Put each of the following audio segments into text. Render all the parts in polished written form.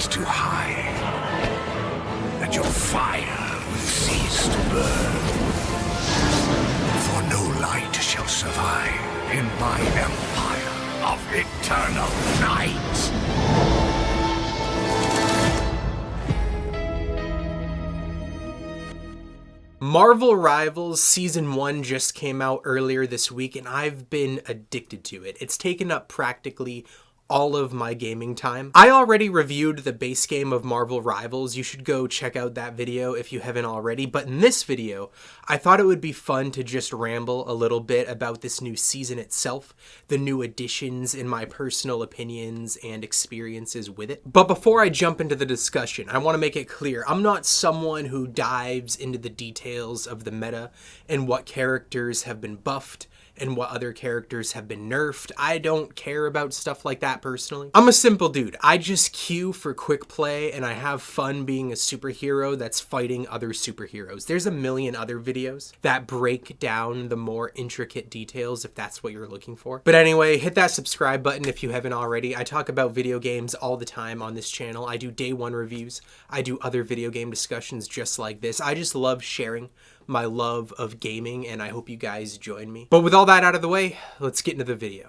too high, and your fire will cease to burn. For no light shall survive in my empire of eternal night. Marvel Rivals Season 1 just came out earlier this week, and I've been addicted to it. It's taken up practically all of my gaming time. I already reviewed the base game of Marvel Rivals. You should go check out that video if you haven't already. But in this video, I thought it would be fun to just ramble a little bit about this new season itself, the new additions, and my personal opinions and experiences with it. But before I jump into the discussion, I want to make it clear, I'm not someone who dives into the details of the meta and what characters have been buffed and what other characters have been nerfed. I don't care about stuff like that personally. I'm a simple dude. I just queue for quick play and I have fun being a superhero that's fighting other superheroes. There's a million other videos that break down the more intricate details if that's what you're looking for. But anyway, hit that subscribe button if you haven't already. I talk about video games all the time on this channel. I do day one reviews. I do other video game discussions just like this. I just love sharing my love of gaming, and I hope you guys join me. But with all that out of the way, let's get into the video.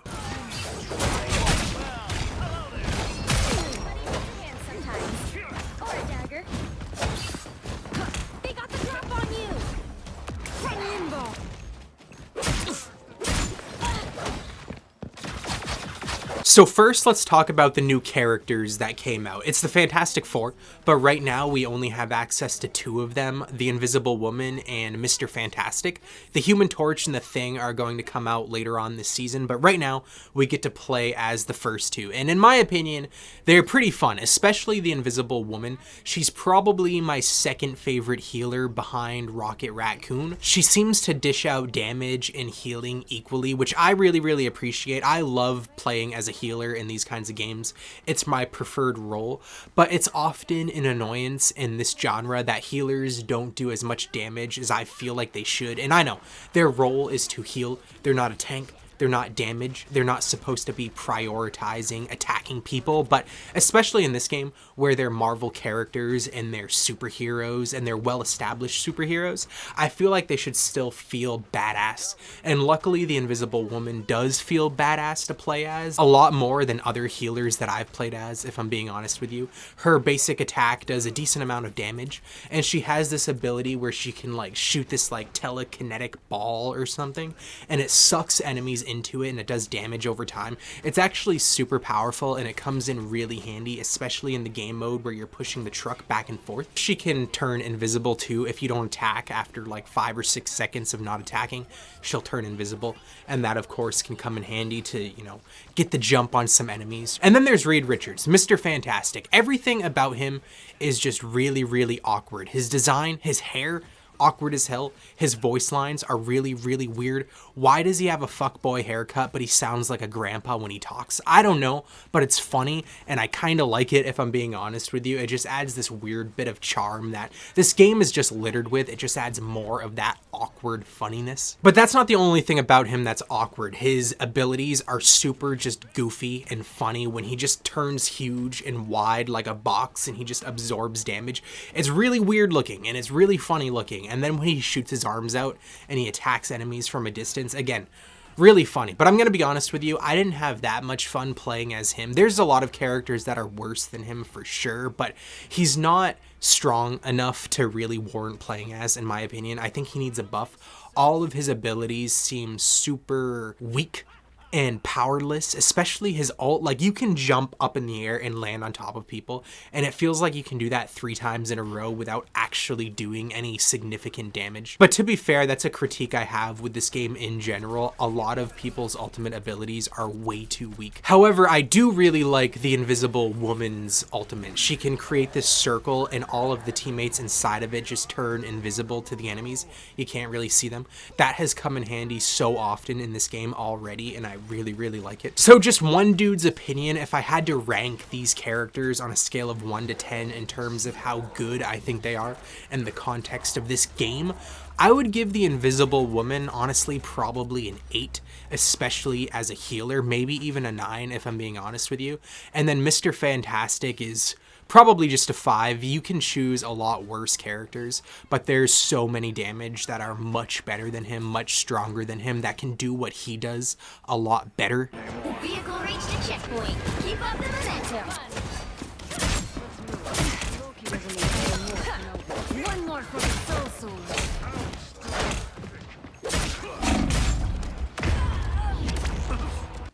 So first, let's talk about the new characters that came out. It's the Fantastic Four, but right now we only have access to two of them, the Invisible Woman and Mr. Fantastic. The Human Torch and the Thing are going to come out later on this season, but right now we get to play as the first two. And in my opinion, they're pretty fun, especially the Invisible Woman. She's probably my second favorite healer behind Rocket Raccoon. She seems to dish out damage and healing equally, which I really appreciate. I love playing as a healer in these kinds of games. It's my preferred role, but it's often an annoyance in this genre that healers don't do as much damage as I feel like they should. And I know their role is to heal. They're not a tank. They're not damage. They're not supposed to be prioritizing attacking people, but especially in this game where they're Marvel characters and they're superheroes and they're well-established superheroes, I feel like they should still feel badass. And luckily, the Invisible Woman does feel badass to play as, a lot more than other healers that I've played as, if I'm being honest with you. Her basic attack does a decent amount of damage, and she has this ability where she can like shoot this like telekinetic ball or something, and it sucks enemies into it and it does damage over time. It's actually super powerful and it comes in really handy, especially in the game mode where you're pushing the truck back and forth. She can turn invisible too if you don't attack after like 5 or 6 seconds of not attacking. She'll turn invisible, and that of course can come in handy to, you know, get the jump on some enemies. And then there's Reed Richards, Mr. Fantastic. Everything about him is just really awkward. His design, his hair, awkward as hell. His voice lines are really weird. Why does he have a fuckboy haircut but he sounds like a grandpa when he talks? I don't know, but it's funny and I kind of like it, if I'm being honest with you. It just adds this weird bit of charm that this game is just littered with. It just adds more of that awkward funniness. But that's not the only thing about him that's awkward. His abilities are super just goofy and funny when he just turns huge and wide like a box and he just absorbs damage. It's really weird looking and it's really funny looking. And then when he shoots his arms out and he attacks enemies from a distance, again, really funny. But I'm going to be honest with you, I didn't have that much fun playing as him. There's a lot of characters that are worse than him for sure, but he's not strong enough to really warrant playing as, in my opinion. I think he needs a buff. All of his abilities seem super weak and powerless, especially his ult. Like, you can jump up in the air and land on top of people, and it feels like you can do that 3 times in a row without actually doing any significant damage. But to be fair, that's a critique I have with this game in general. A lot of people's ultimate abilities are way too weak. However, I do really like the Invisible Woman's ultimate. She can create this circle and all of the teammates inside of it just turn invisible to the enemies. You can't really see them. That has come in handy so often in this game already, and I really like it. So just one dude's opinion, if I had to rank these characters on a scale of 1 to 10 in terms of how good I think they are in the context of this game, I would give the Invisible Woman, honestly, probably an 8, especially as a healer, maybe even a 9 if I'm being honest with you. And then Mr. Fantastic is probably just a 5. You can choose a lot worse characters, but there's so many damage that are much better than him, much stronger than him, that can do what he does a lot better. The vehicle reached a checkpoint. Keep up the momentum. One more for the soul sword.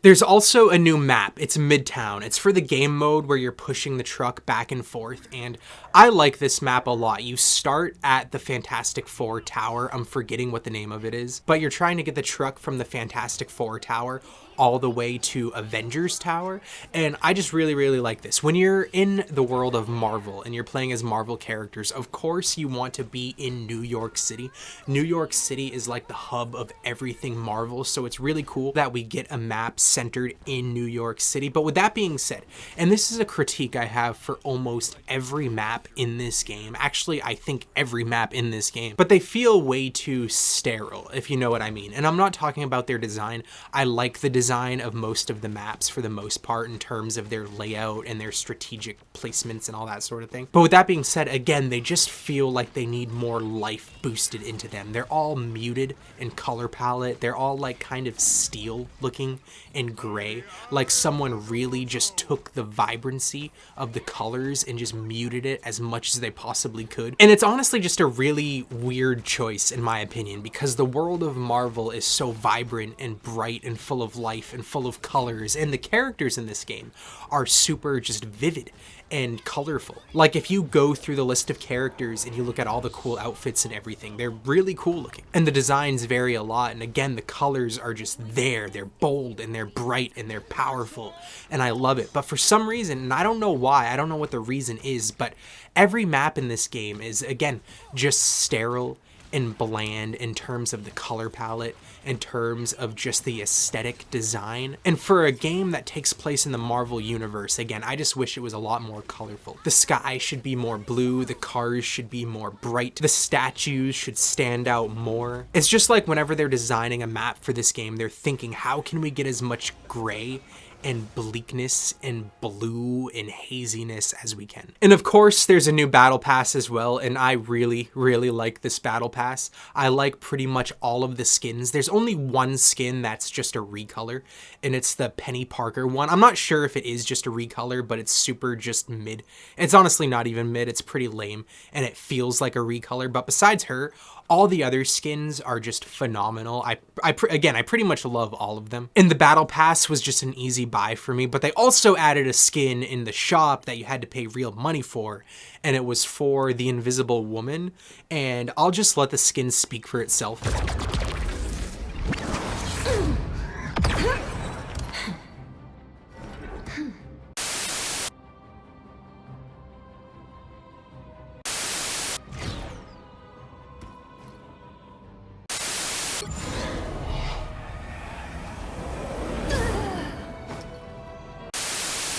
There's also a new map. It's Midtown. It's for the game mode where you're pushing the truck back and forth, and I like this map a lot. You start at the Fantastic Four Tower. I'm forgetting what the name of it is, but you're trying to get the truck from the Fantastic Four Tower all the way to Avengers Tower, and I just really, really like this. When you're in the world of Marvel and you're playing as Marvel characters, of course you want to be in New York City. New York City is like the hub of everything Marvel, so it's really cool that we get a map centered in New York City. But with that being said, and this is a critique I have for almost every map in this game, actually I think every map in this game, but they feel way too sterile, if you know what I mean. And I'm not talking about their design. I like the design of most of the maps for the most part in terms of their layout and their strategic placements and all that sort of thing. But with that being said, again, they just feel like they need more life boosted into them. They're all muted in color palette. They're all like kind of steel looking and gray, like someone really just took the vibrancy of the colors and just muted it as much as they possibly could. And it's honestly just a really weird choice in my opinion, because the world of Marvel is so vibrant and bright and full of life and full of colors, and the characters in this game are super just vivid and colorful. Like if you go through the list of characters and you look at all the cool outfits and everything, they're really cool looking. And the designs vary a lot, and again, the colors are just there. They're bold and they're bright and they're powerful, and I love it. But for some reason, and I don't know why, I don't know what the reason is, but every map in this game is, again, just sterile and bland in terms of the color palette, in terms of just the aesthetic design. And for a game that takes place in the Marvel universe, again, I just wish it was a lot more colorful. The sky should be more blue, the cars should be more bright, the statues should stand out more. It's just like whenever they're designing a map for this game, they're thinking, how can we get as much gray and bleakness and blue and haziness as we can. And of course, there's a new battle pass as well, and I really, really like this battle pass. I like pretty much all of the skins. There's only one skin that's just a recolor, and it's the Penny Parker one. I'm not sure if it is just a recolor, but it's super just mid. It's honestly not even mid, it's pretty lame, and it feels like a recolor, but besides her, all the other skins are just phenomenal. I pretty much love all of them. And the battle pass was just an easy buy for me, but they also added a skin in the shop that you had to pay real money for, and it was for the Invisible Woman, and I'll just let the skin speak for itself.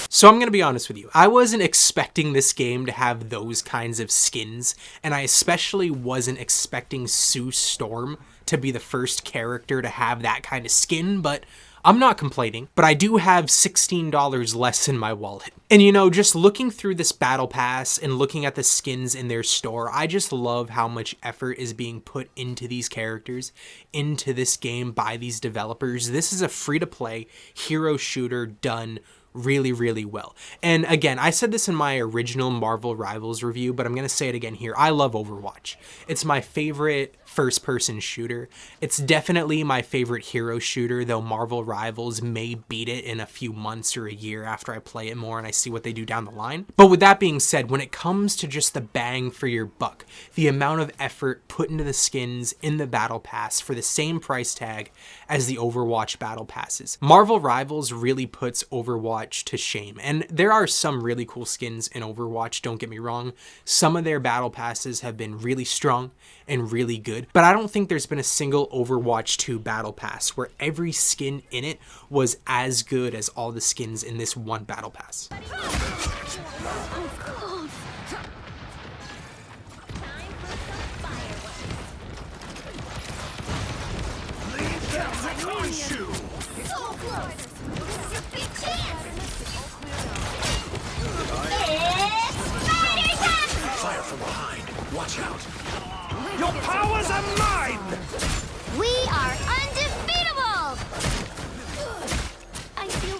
So I'm going to be honest with you, I wasn't expecting this game to have those kinds of skins, and I especially wasn't expecting Sue Storm to be the first character to have that kind of skin, but I'm not complaining. But I do have $16 less in my wallet. And you know, just looking through this battle pass and looking at the skins in their store, I just love how much effort is being put into these characters, into this game by these developers. This is a free-to-play hero shooter done really, really well. And again, I said this in my original Marvel Rivals review, but I'm going to say it again here. I love Overwatch. It's my favorite first-person shooter. It's definitely my favorite hero shooter, though Marvel Rivals may beat it in a few months or a year after I play it more and I see what they do down the line. But with that being said, when it comes to just the bang for your buck, the amount of effort put into the skins in the Battle Pass for the same price tag as the Overwatch Battle Passes, Marvel Rivals really puts Overwatch to shame. And there are some really cool skins in Overwatch, don't get me wrong. Some of their Battle Passes have been really strong and really good, but I don't think there's been a single Overwatch 2 Battle Pass where every skin in it was as good as all the skins in this one Battle Pass.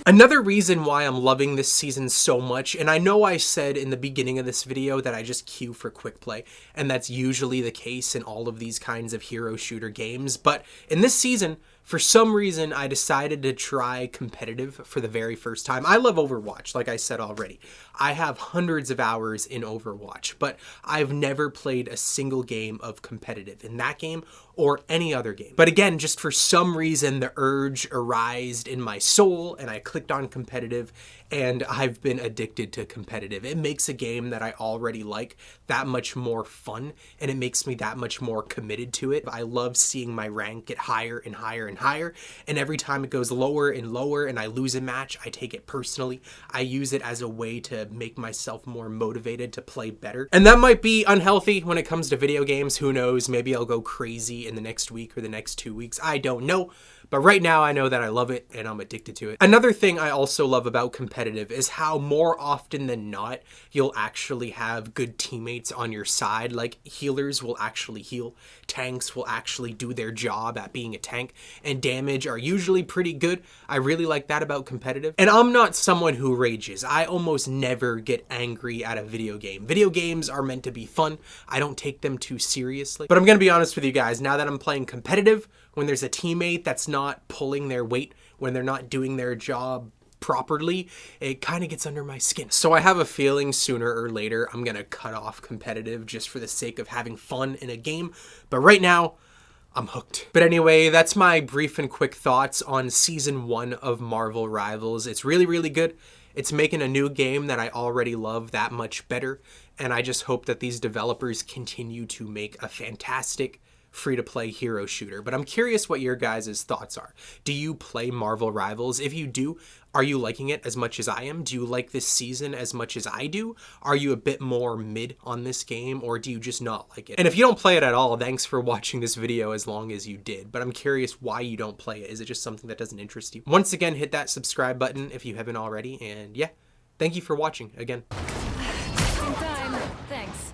Another reason why I'm loving this season so much, and I know I said in the beginning of this video that I just queue for quick play, and that's usually the case in all of these kinds of hero shooter games, but in this season, for some reason, I decided to try competitive for the very first time. I love Overwatch, like I said already. I have hundreds of hours in Overwatch, but I've never played a single game of competitive in that game or any other game. But again, just for some reason, the urge arised in my soul, and I clicked on competitive, and I've been addicted to competitive. It makes a game that I already like that much more fun, and it makes me that much more committed to it. I love seeing my rank get higher and higher and higher, and every time it goes lower and lower and I lose a match, I take it personally. I use it as a way to make myself more motivated to play better. And that might be unhealthy when it comes to video games. Who knows? Maybe I'll go crazy in the next week or the next 2 weeks. I don't know. But right now I know that I love it and I'm addicted to it. Another thing I also love about competitive is how more often than not, you'll actually have good teammates on your side. Like healers will actually heal, tanks will actually do their job at being a tank, and damage are usually pretty good. I really like that about competitive. And I'm not someone who rages. I almost never get angry at a video game. Video games are meant to be fun. I don't take them too seriously. But I'm gonna be honest with you guys, now that I'm playing competitive, when there's a teammate that's not pulling their weight, when they're not doing their job properly, it kind of gets under my skin. So I have a feeling sooner or later I'm gonna cut off competitive just for the sake of having fun in a game. But right now, I'm hooked. But anyway, that's my brief and quick thoughts on Season 1 of Marvel Rivals. It's really, really good. It's making a new game that I already love that much better. And I just hope that these developers continue to make a fantastic free-to-play hero shooter. But I'm curious what your guys' thoughts are. Do you play Marvel Rivals? If you do, are you liking it as much as I am? Do you like this season as much as I do? Are you a bit more mid on this game, or do you just not like it? And if you don't play it at all, thanks for watching this video as long as you did. But I'm curious why you don't play it. Is it just something that doesn't interest you? Once again, hit that subscribe button if you haven't already. And yeah, thank you for watching again. In time. Thanks.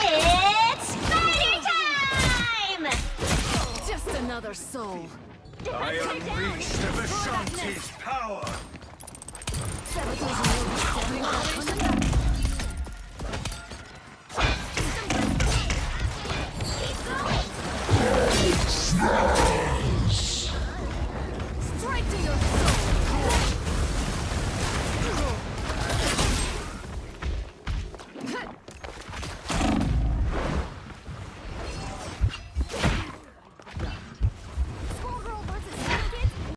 It's party time! Just another soul. I unleash the Vishanti's power! Straight to your